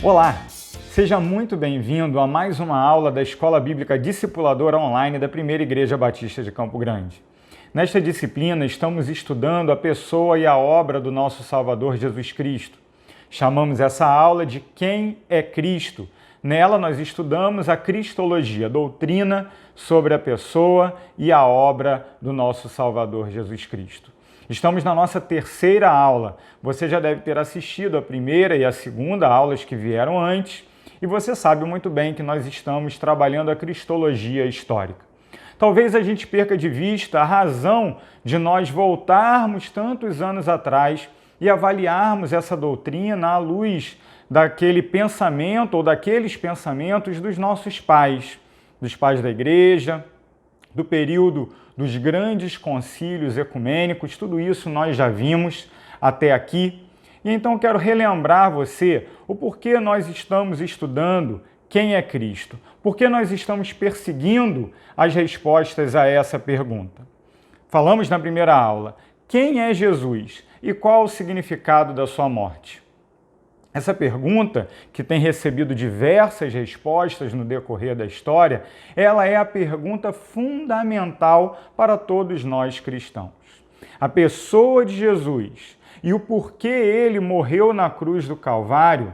Olá, seja muito bem-vindo a mais uma aula da Escola Bíblica Discipuladora Online da Primeira Igreja Batista de Campo Grande. Nesta disciplina, estamos estudando a pessoa e a obra do nosso Salvador Jesus Cristo. Chamamos essa aula de Quem é Cristo? Nela, nós estudamos a Cristologia, a doutrina sobre a pessoa e a obra do nosso Salvador Jesus Cristo. Estamos na nossa terceira aula. Você já deve ter assistido a primeira e a segunda aulas que vieram antes, e você sabe muito bem que nós estamos trabalhando a Cristologia histórica. Talvez a gente perca de vista a razão de nós voltarmos tantos anos atrás e avaliarmos essa doutrina à luz daquele pensamento ou daqueles pensamentos dos nossos pais, dos pais da igreja, do período dos grandes concílios ecumênicos. Tudo isso nós já vimos até aqui. E então quero relembrar você o porquê nós estamos estudando quem é Cristo, porquê nós estamos perseguindo as respostas a essa pergunta. Falamos na primeira aula, quem é Jesus e qual o significado da sua morte? Essa pergunta, que tem recebido diversas respostas no decorrer da história, ela é a pergunta fundamental para todos nós cristãos. A pessoa de Jesus e o porquê ele morreu na cruz do Calvário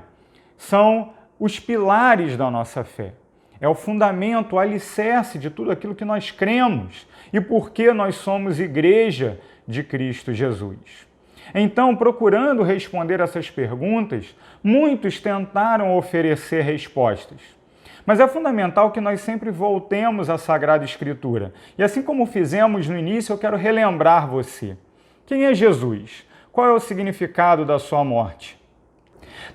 são os pilares da nossa fé. É o fundamento, o alicerce de tudo aquilo que nós cremos e porquê nós somos igreja de Cristo Jesus. Então, procurando responder essas perguntas, muitos tentaram oferecer respostas. Mas é fundamental que nós sempre voltemos à Sagrada Escritura. E assim como fizemos no início, eu quero relembrar você. Quem é Jesus? Qual é o significado da sua morte?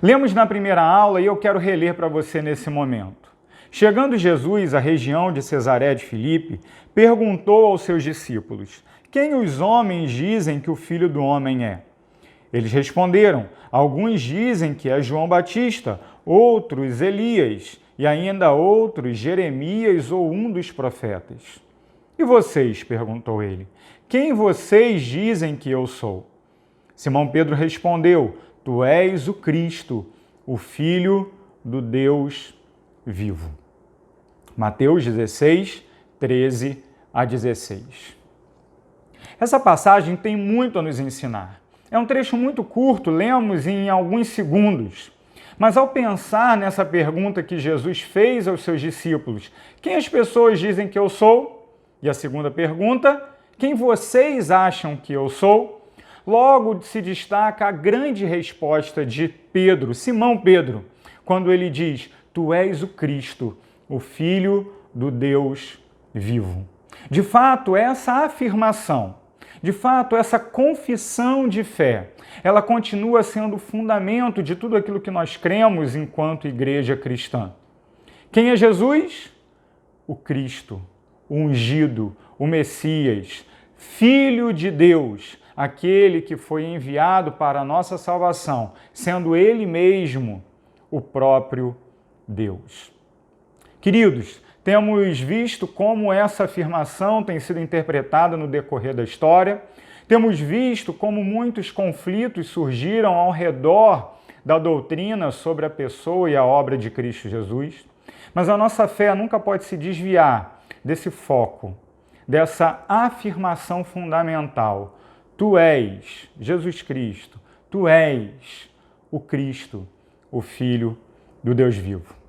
Lemos na primeira aula e eu quero reler para você nesse momento. Chegando Jesus à região de Cesaré de Filipe, perguntou aos seus discípulos: quem os homens dizem que o Filho do Homem é? Eles responderam: alguns dizem que é João Batista, outros Elias, e ainda outros Jeremias ou um dos profetas. E vocês? Perguntou ele. Quem vocês dizem que eu sou? Simão Pedro respondeu: tu és o Cristo, o Filho do Deus vivo. Mateus 16, 13 a 16. Essa passagem tem muito a nos ensinar. É um trecho muito curto, lemos em alguns segundos. Mas ao pensar nessa pergunta que Jesus fez aos seus discípulos, quem as pessoas dizem que eu sou? E a segunda pergunta, quem vocês acham que eu sou? Logo se destaca a grande resposta de Pedro, Simão Pedro, quando ele diz: tu és o Cristo, o Filho do Deus vivo. De fato, essa afirmação, de fato, essa confissão de fé, ela continua sendo o fundamento de tudo aquilo que nós cremos enquanto igreja cristã. Quem é Jesus? O Cristo, o ungido, o Messias, Filho de Deus, aquele que foi enviado para a nossa salvação, sendo Ele mesmo o próprio Deus. Queridos, temos visto como essa afirmação tem sido interpretada no decorrer da história. Temos visto como muitos conflitos surgiram ao redor da doutrina sobre a pessoa e a obra de Cristo Jesus. Mas a nossa fé nunca pode se desviar desse foco, dessa afirmação fundamental. Tu és Jesus Cristo, tu és o Cristo, o Filho do Deus vivo.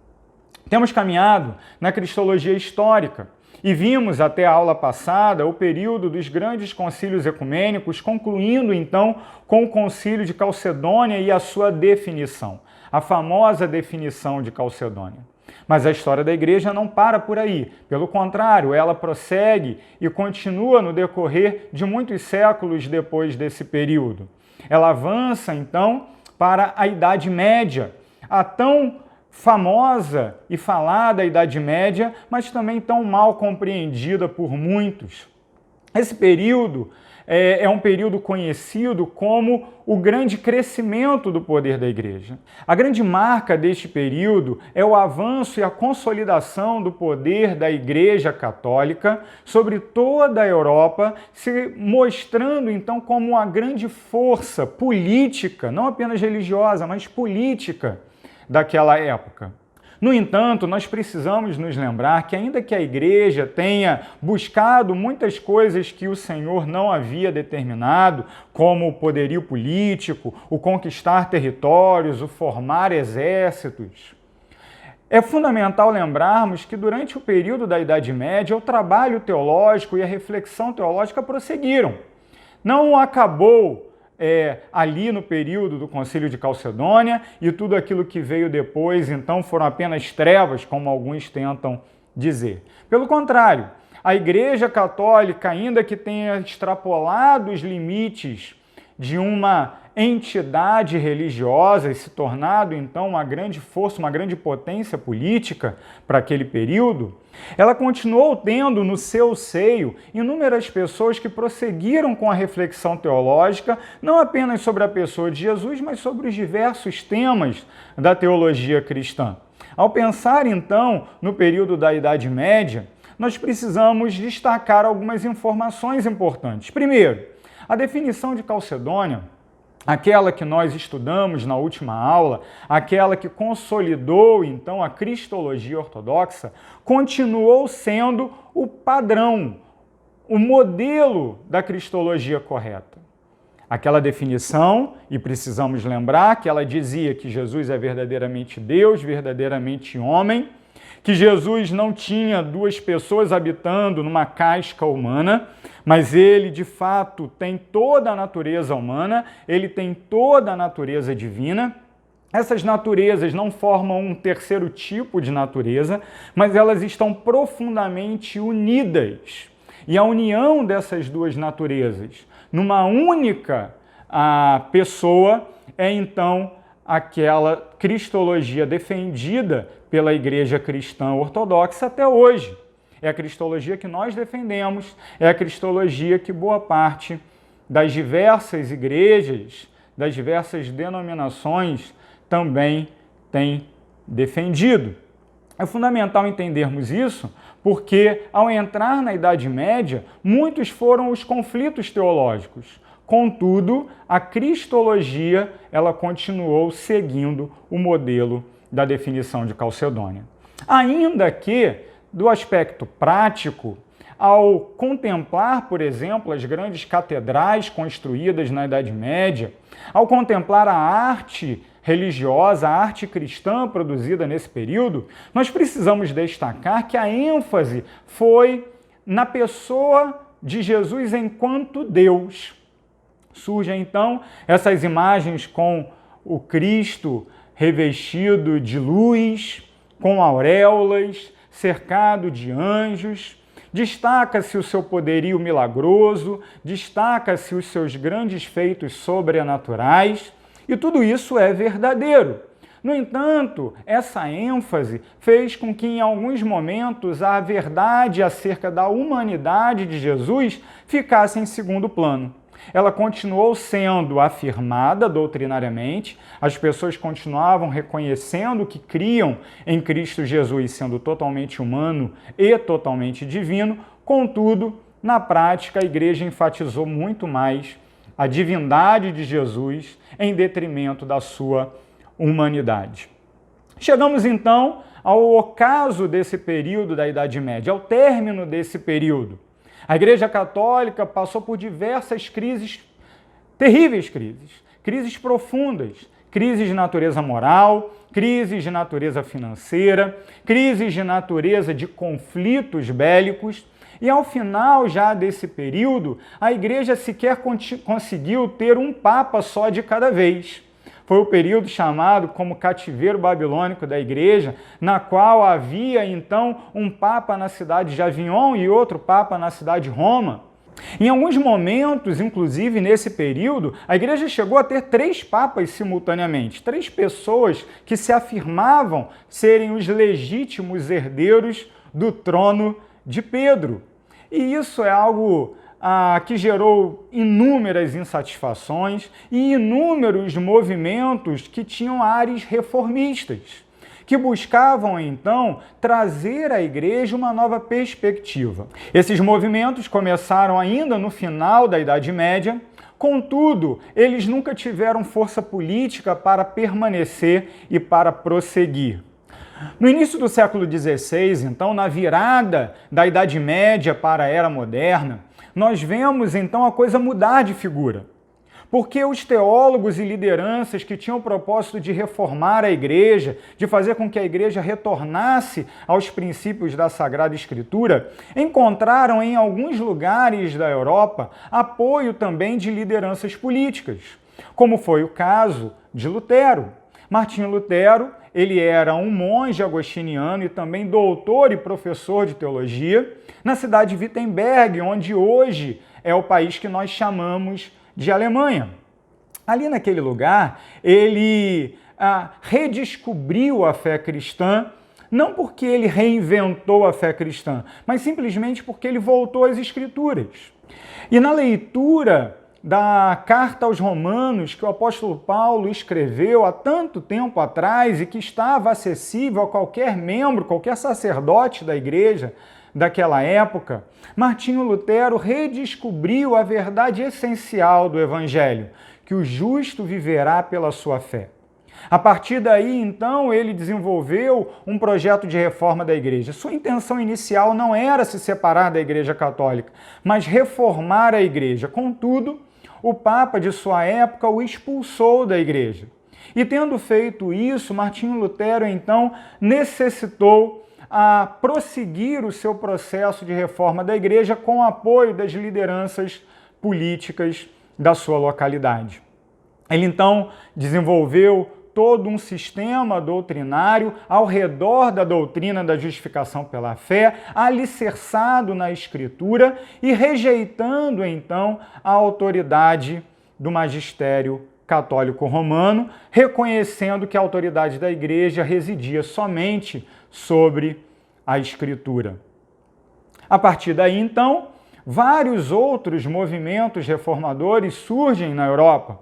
Temos caminhado na cristologia histórica e vimos até a aula passada o período dos grandes concílios ecumênicos, concluindo então com o concílio de Calcedônia e a sua definição, a famosa definição de Calcedônia. Mas a história da igreja não para por aí. Pelo contrário, ela prossegue e continua no decorrer de muitos séculos depois desse período. Ela avança então para a Idade Média, a tão famosa e falada Idade Média, mas também tão mal compreendida por muitos. Esse período é um período conhecido como o grande crescimento do poder da igreja. A grande marca deste período é o avanço e a consolidação do poder da Igreja Católica sobre toda a Europa, se mostrando então como uma grande força política, não apenas religiosa, mas política, daquela época. No entanto, nós precisamos nos lembrar que, ainda que a igreja tenha buscado muitas coisas que o Senhor não havia determinado, como o poderio político, o conquistar territórios, o formar exércitos, é fundamental lembrarmos que, durante o período da Idade Média, o trabalho teológico e a reflexão teológica prosseguiram. Não acabou ali no período do Concílio de Calcedônia, e tudo aquilo que veio depois, então, foram apenas trevas, como alguns tentam dizer. Pelo contrário, a Igreja Católica, ainda que tenha extrapolado os limites de uma entidade religiosa e se tornado, então, uma grande força, uma grande potência política para aquele período, ela continuou tendo no seu seio inúmeras pessoas que prosseguiram com a reflexão teológica, não apenas sobre a pessoa de Jesus, mas sobre os diversos temas da teologia cristã. Ao pensar, então, no período da Idade Média, nós precisamos destacar algumas informações importantes. Primeiro, a definição de Calcedônia, aquela que nós estudamos na última aula, aquela que consolidou, então, a cristologia ortodoxa, continuou sendo o padrão, o modelo da cristologia correta. Aquela definição, e precisamos lembrar que ela dizia que Jesus é verdadeiramente Deus, verdadeiramente homem, que Jesus não tinha duas pessoas habitando numa casca humana, mas ele, de fato, tem toda a natureza humana, ele tem toda a natureza divina. Essas naturezas não formam um terceiro tipo de natureza, mas elas estão profundamente unidas. E a união dessas duas naturezas numa única pessoa é, então, aquela cristologia defendida pela Igreja Cristã Ortodoxa até hoje. É a cristologia que nós defendemos, é a cristologia que boa parte das diversas igrejas, das diversas denominações também tem defendido. É fundamental entendermos isso porque, ao entrar na Idade Média, muitos foram os conflitos teológicos. Contudo, a cristologia ela continuou seguindo o modelo da definição de Calcedônia. Ainda que, do aspecto prático, ao contemplar, por exemplo, as grandes catedrais construídas na Idade Média, ao contemplar a arte religiosa, a arte cristã produzida nesse período, nós precisamos destacar que a ênfase foi na pessoa de Jesus enquanto Deus. Surgem, então, essas imagens com o Cristo revestido de luz, com auréolas, cercado de anjos. Destaca-se o seu poderio milagroso, destaca-se os seus grandes feitos sobrenaturais, e tudo isso é verdadeiro. No entanto, essa ênfase fez com que, em alguns momentos, a verdade acerca da humanidade de Jesus ficasse em segundo plano. Ela continuou sendo afirmada doutrinariamente, as pessoas continuavam reconhecendo que criam em Cristo Jesus, sendo totalmente humano e totalmente divino, contudo, na prática, a igreja enfatizou muito mais a divindade de Jesus em detrimento da sua humanidade. Chegamos, então, ao ocaso desse período da Idade Média, ao término desse período. A Igreja Católica passou por diversas crises, terríveis crises profundas, crises de natureza moral, crises de natureza financeira, crises de natureza de conflitos bélicos, e ao final já desse período, a Igreja sequer conseguiu ter um papa só de cada vez. Foi o período chamado como cativeiro babilônico da Igreja, na qual havia então um papa na cidade de Avignon e outro papa na cidade de Roma. Em alguns momentos, inclusive nesse período, a Igreja chegou a ter 3 papas simultaneamente, 3 pessoas que se afirmavam serem os legítimos herdeiros do trono de Pedro. E isso é algo que gerou inúmeras insatisfações e inúmeros movimentos que tinham ares reformistas, que buscavam, então, trazer à igreja uma nova perspectiva. Esses movimentos começaram ainda no final da Idade Média, Contudo, eles nunca tiveram força política para permanecer e para prosseguir. No início do século XVI, então, na virada da Idade Média para a Era Moderna, nós vemos então a coisa mudar de figura. Porque os teólogos e lideranças que tinham o propósito de reformar a igreja, de fazer com que a igreja retornasse aos princípios da Sagrada Escritura, encontraram em alguns lugares da Europa apoio também de lideranças políticas, como foi o caso de Lutero. Martinho Lutero, ele era um monge agostiniano e também doutor e professor de teologia na cidade de Wittenberg, onde hoje é o país que nós chamamos de Alemanha. Ali naquele lugar, ele redescobriu a fé cristã, não porque ele reinventou a fé cristã, mas simplesmente porque ele voltou às Escrituras. E na leitura da carta aos Romanos, que o apóstolo Paulo escreveu há tanto tempo atrás e que estava acessível a qualquer membro, qualquer sacerdote da igreja daquela época, Martinho Lutero redescobriu a verdade essencial do Evangelho, que o justo viverá pela sua fé. A partir daí, então, ele desenvolveu um projeto de reforma da igreja. Sua intenção inicial não era se separar da Igreja Católica, mas reformar a igreja. Contudo, o Papa de sua época o expulsou da igreja. E tendo feito isso, Martinho Lutero, então, necessitou prosseguir o seu processo de reforma da igreja com o apoio das lideranças políticas da sua localidade. Ele, então, desenvolveu todo um sistema doutrinário ao redor da doutrina da justificação pela fé, alicerçado na Escritura e rejeitando, então, a autoridade do magistério católico romano, reconhecendo que a autoridade da Igreja residia somente sobre a Escritura. A partir daí, então, vários outros movimentos reformadores surgem na Europa.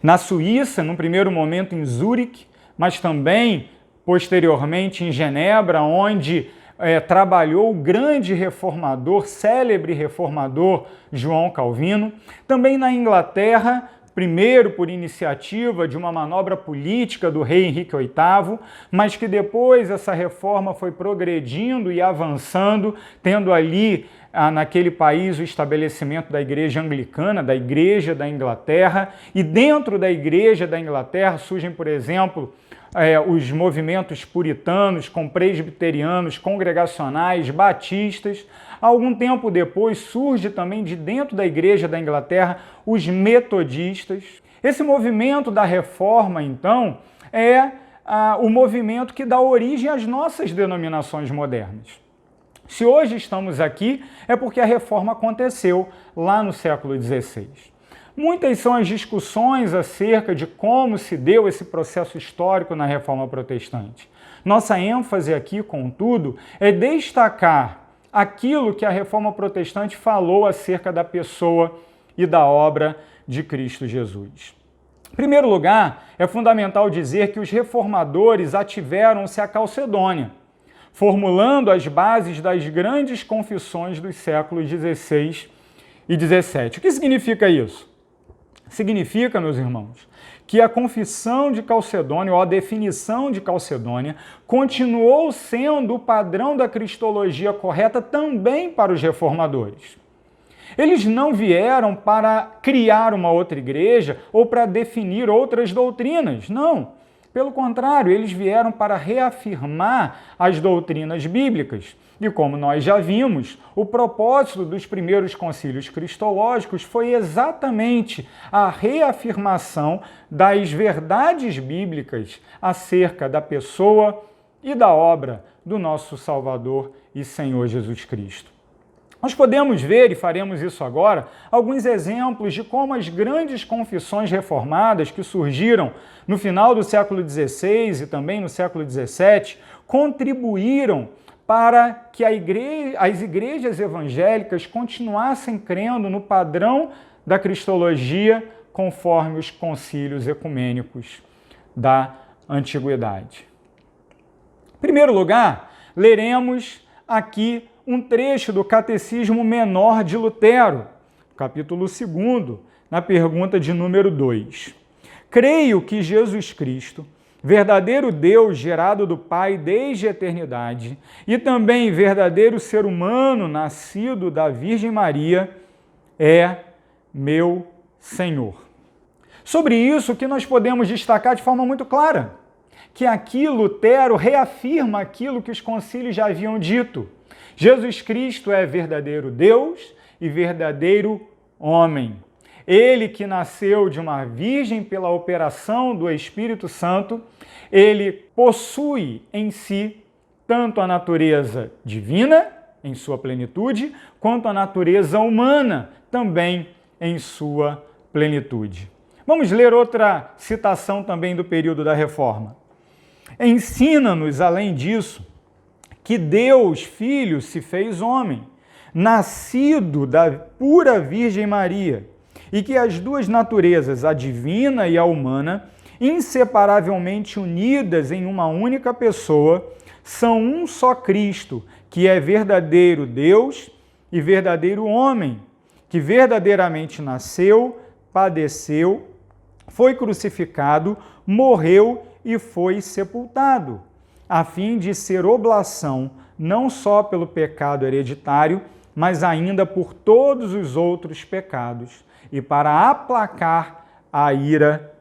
Na Suíça, num primeiro momento em Zurique, mas também posteriormente em Genebra, onde trabalhou o grande reformador, célebre reformador João Calvino. Também na Inglaterra, primeiro por iniciativa de uma manobra política do rei Henrique VIII, mas que depois essa reforma foi progredindo e avançando, tendo ali naquele país o estabelecimento da Igreja Anglicana, da Igreja da Inglaterra, e dentro da Igreja da Inglaterra surgem, por exemplo, os movimentos puritanos, com presbiterianos, congregacionais, batistas. Algum tempo depois surge também de dentro da Igreja da Inglaterra os metodistas. Esse movimento da reforma, então, é o movimento que dá origem às nossas denominações modernas. Se hoje estamos aqui, é porque a reforma aconteceu lá no século XVI. Muitas são as discussões acerca de como se deu esse processo histórico na reforma protestante. Nossa ênfase aqui, contudo, é destacar aquilo que a reforma protestante falou acerca da pessoa e da obra de Cristo Jesus. Em primeiro lugar, é fundamental dizer que os reformadores ativeram-se à Calcedônia, formulando as bases das grandes confissões dos séculos XVI e XVII. O que significa isso? Significa, meus irmãos, que a confissão de Calcedônia, ou a definição de Calcedônia, continuou sendo o padrão da cristologia correta também para os reformadores. Eles não vieram para criar uma outra igreja ou para definir outras doutrinas, não. Pelo contrário, eles vieram para reafirmar as doutrinas bíblicas. E como nós já vimos, o propósito dos primeiros concílios cristológicos foi exatamente a reafirmação das verdades bíblicas acerca da pessoa e da obra do nosso Salvador e Senhor Jesus Cristo. Nós podemos ver, e faremos isso agora, alguns exemplos de como as grandes confissões reformadas que surgiram no final do século XVI e também no século XVII contribuíram para que as igrejas evangélicas continuassem crendo no padrão da cristologia conforme os concílios ecumênicos da antiguidade. Em primeiro lugar, leremos aqui um trecho do Catecismo Menor de Lutero, capítulo 2, na pergunta de número 2. Creio que Jesus Cristo, verdadeiro Deus gerado do Pai desde a eternidade e também verdadeiro ser humano nascido da Virgem Maria, é meu Senhor. Sobre isso, que nós podemos destacar de forma muito clara, que aqui Lutero reafirma aquilo que os concílios já haviam dito. Jesus Cristo é verdadeiro Deus e verdadeiro homem. Ele que nasceu de uma virgem pela operação do Espírito Santo, ele possui em si tanto a natureza divina, em sua plenitude, quanto a natureza humana, também em sua plenitude. Vamos ler outra citação também do período da Reforma. Ensina-nos, além disso, que Deus, Filho, se fez homem, nascido da pura Virgem Maria, e que as duas naturezas, a divina e a humana, inseparavelmente unidas em uma única pessoa, são um só Cristo, que é verdadeiro Deus e verdadeiro homem, que verdadeiramente nasceu, padeceu, foi crucificado, morreu e foi sepultado, a fim de ser oblação não só pelo pecado hereditário, mas ainda por todos os outros pecados, e para aplacar a ira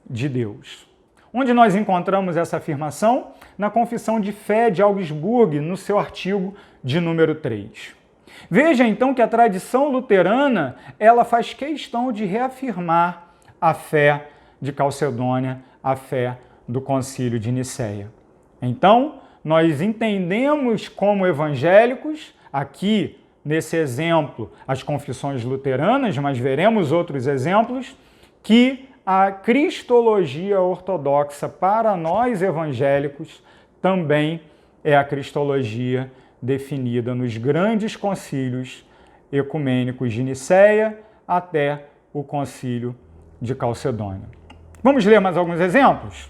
de Deus. Onde nós encontramos essa afirmação? Na Confissão de Fé de Augsburgo, no seu artigo de número 3. Veja então que a tradição luterana, ela faz questão de reafirmar a fé de Calcedônia, a fé do Concílio de Nicéia. Então, nós entendemos como evangélicos, aqui nesse exemplo, as confissões luteranas, mas veremos outros exemplos, que a cristologia ortodoxa para nós evangélicos também é a cristologia definida nos grandes concílios ecumênicos de Nicéia até o concílio de Calcedônia. Vamos ler mais alguns exemplos?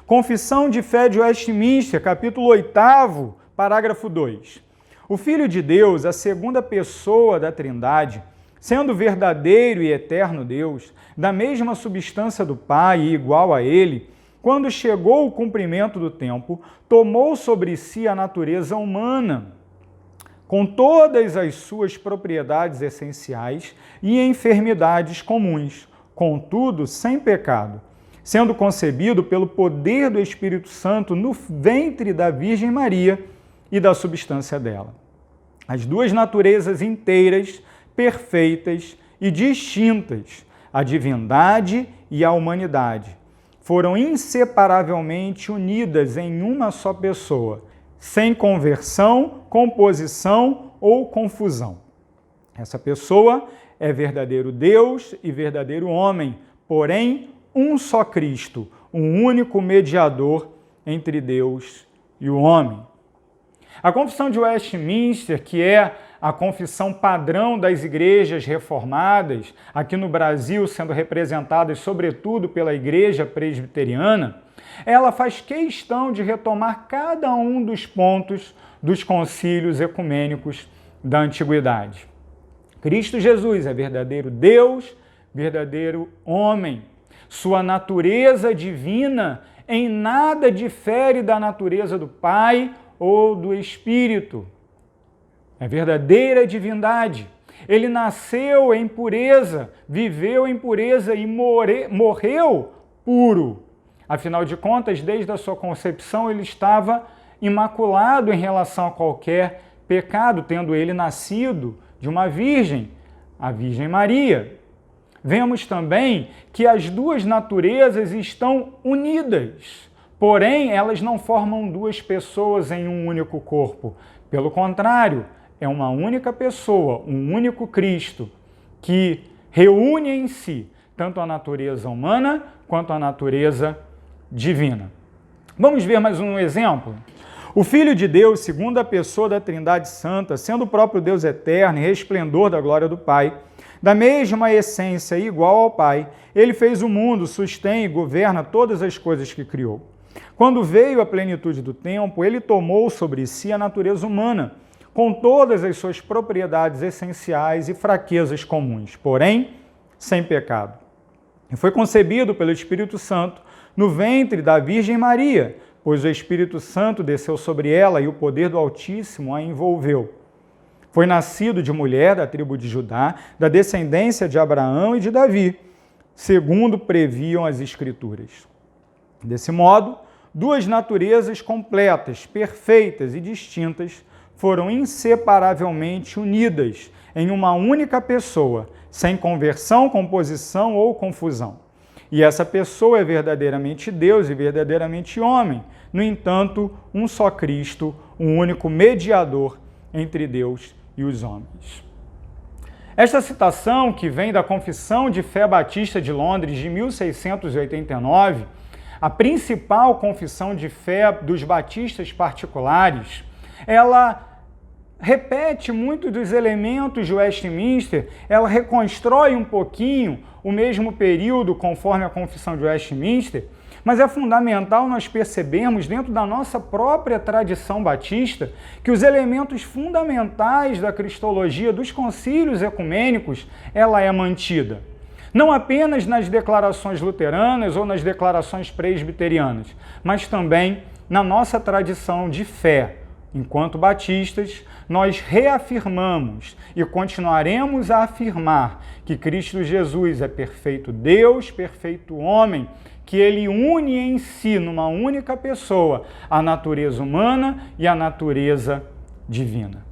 Confissão de Fé de Westminster, capítulo 8º, parágrafo 2. O Filho de Deus, a segunda pessoa da Trindade, sendo verdadeiro e eterno Deus, da mesma substância do Pai e igual a Ele, quando chegou o cumprimento do tempo, tomou sobre si a natureza humana, com todas as suas propriedades essenciais e enfermidades comuns, contudo sem pecado, sendo concebido pelo poder do Espírito Santo no ventre da Virgem Maria e da substância dela. As duas naturezas inteiras, perfeitas e distintas, a divindade e a humanidade, foram inseparavelmente unidas em uma só pessoa, sem conversão, composição ou confusão. Essa pessoa é verdadeiro Deus e verdadeiro homem, porém um só Cristo, um único mediador entre Deus e o homem. A Confissão de Westminster, que é a confissão padrão das igrejas reformadas, aqui no Brasil sendo representadas sobretudo pela Igreja Presbiteriana, ela faz questão de retomar cada um dos pontos dos concílios ecumênicos da Antiguidade. Cristo Jesus é verdadeiro Deus, verdadeiro homem. Sua natureza divina em nada difere da natureza do Pai ou do Espírito. É verdadeira divindade. Ele nasceu em pureza, viveu em pureza e morreu puro. Afinal de contas, desde a sua concepção, ele estava imaculado em relação a qualquer pecado, tendo ele nascido de uma virgem, a Virgem Maria. Vemos também que as duas naturezas estão unidas, porém elas não formam duas pessoas em um único corpo. Pelo contrário, é uma única pessoa, um único Cristo, que reúne em si tanto a natureza humana quanto a natureza divina. Vamos ver mais um exemplo? O Filho de Deus, segunda pessoa da Trindade Santa, sendo o próprio Deus eterno e resplendor da glória do Pai, da mesma essência e igual ao Pai, ele fez o mundo, sustém e governa todas as coisas que criou. Quando veio a plenitude do tempo, ele tomou sobre si a natureza humana, com todas as suas propriedades essenciais e fraquezas comuns. Porém, sem pecado. E foi concebido pelo Espírito Santo no ventre da Virgem Maria, pois o Espírito Santo desceu sobre ela e o poder do Altíssimo a envolveu. Foi nascido de mulher da tribo de Judá, da descendência de Abraão e de Davi, segundo previam as Escrituras. Desse modo, duas naturezas completas, perfeitas e distintas foram inseparavelmente unidas em uma única pessoa, sem conversão, composição ou confusão. E essa pessoa é verdadeiramente Deus e verdadeiramente homem. No entanto, um só Cristo, um único mediador entre Deus e os homens. Esta citação, que vem da Confissão de Fé Batista de Londres de 1689, a principal confissão de fé dos batistas particulares, ela repete muito dos elementos de Westminster, ela reconstrói um pouquinho o mesmo período conforme a Confissão de Westminster, mas é fundamental nós percebermos dentro da nossa própria tradição batista que os elementos fundamentais da cristologia dos concílios ecumênicos, ela é mantida. Não apenas nas declarações luteranas ou nas declarações presbiterianas, mas também na nossa tradição de fé. Enquanto batistas, nós reafirmamos e continuaremos a afirmar que Cristo Jesus é perfeito Deus, perfeito homem, que ele une em si, numa única pessoa, a natureza humana e a natureza divina.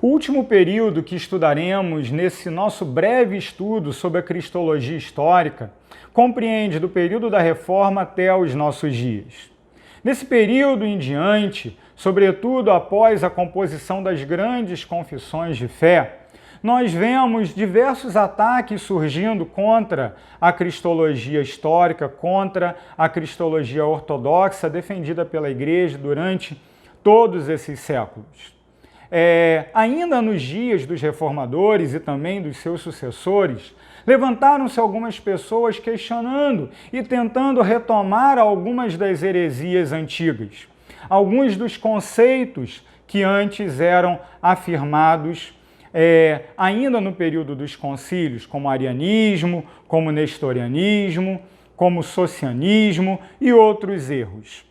O último período que estudaremos nesse nosso breve estudo sobre a cristologia histórica compreende do período da Reforma até os nossos dias. Nesse período em diante, sobretudo após a composição das grandes confissões de fé, nós vemos diversos ataques surgindo contra a cristologia histórica, contra a cristologia ortodoxa defendida pela Igreja durante todos esses séculos. Ainda nos dias dos reformadores e também dos seus sucessores, levantaram-se algumas pessoas questionando e tentando retomar algumas das heresias antigas, alguns dos conceitos que antes eram afirmados ainda no período dos concílios, como arianismo, como nestorianismo, como socianismo e outros erros.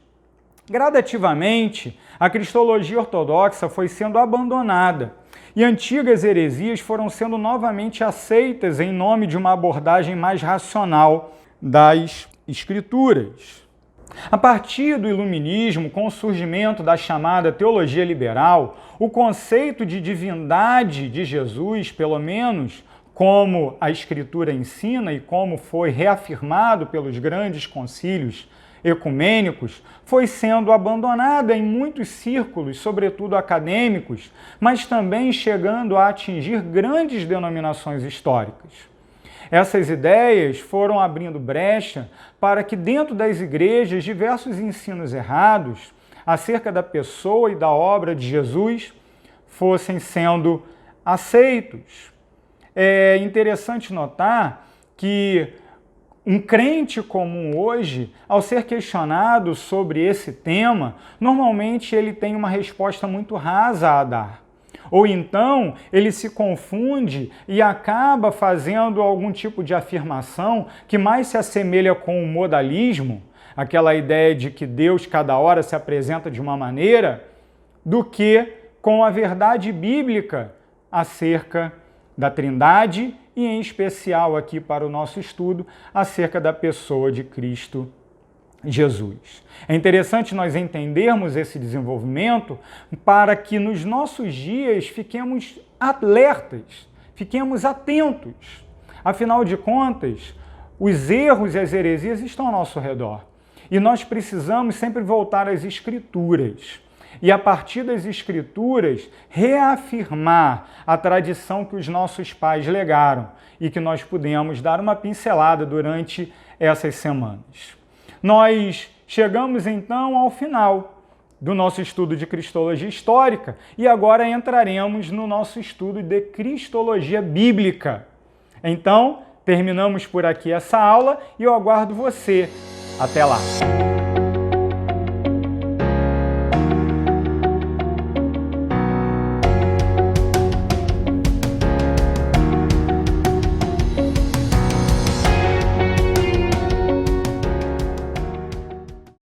Gradativamente, a cristologia ortodoxa foi sendo abandonada e antigas heresias foram sendo novamente aceitas em nome de uma abordagem mais racional das Escrituras. A partir do Iluminismo, com o surgimento da chamada teologia liberal, o conceito de divindade de Jesus, pelo menos como a Escritura ensina e como foi reafirmado pelos grandes concílios ecumênicos, foi sendo abandonada em muitos círculos, sobretudo acadêmicos, mas também chegando a atingir grandes denominações históricas. Essas ideias foram abrindo brecha para que dentro das igrejas diversos ensinos errados acerca da pessoa e da obra de Jesus fossem sendo aceitos. É interessante notar que um crente comum hoje, ao ser questionado sobre esse tema, normalmente ele tem uma resposta muito rasa a dar. Ou então ele se confunde e acaba fazendo algum tipo de afirmação que mais se assemelha com o modalismo, aquela ideia de que Deus cada hora se apresenta de uma maneira, do que com a verdade bíblica acerca da Trindade e, em especial aqui para o nosso estudo, acerca da pessoa de Cristo Jesus. É interessante nós entendermos esse desenvolvimento para que nos nossos dias fiquemos alertas, fiquemos atentos. Afinal de contas, os erros e as heresias estão ao nosso redor e nós precisamos sempre voltar às Escrituras. E a partir das Escrituras, reafirmar a tradição que os nossos pais legaram e que nós pudemos dar uma pincelada durante essas semanas. Nós chegamos então ao final do nosso estudo de cristologia histórica e agora entraremos no nosso estudo de cristologia bíblica. Então, terminamos por aqui essa aula e eu aguardo você. Até lá!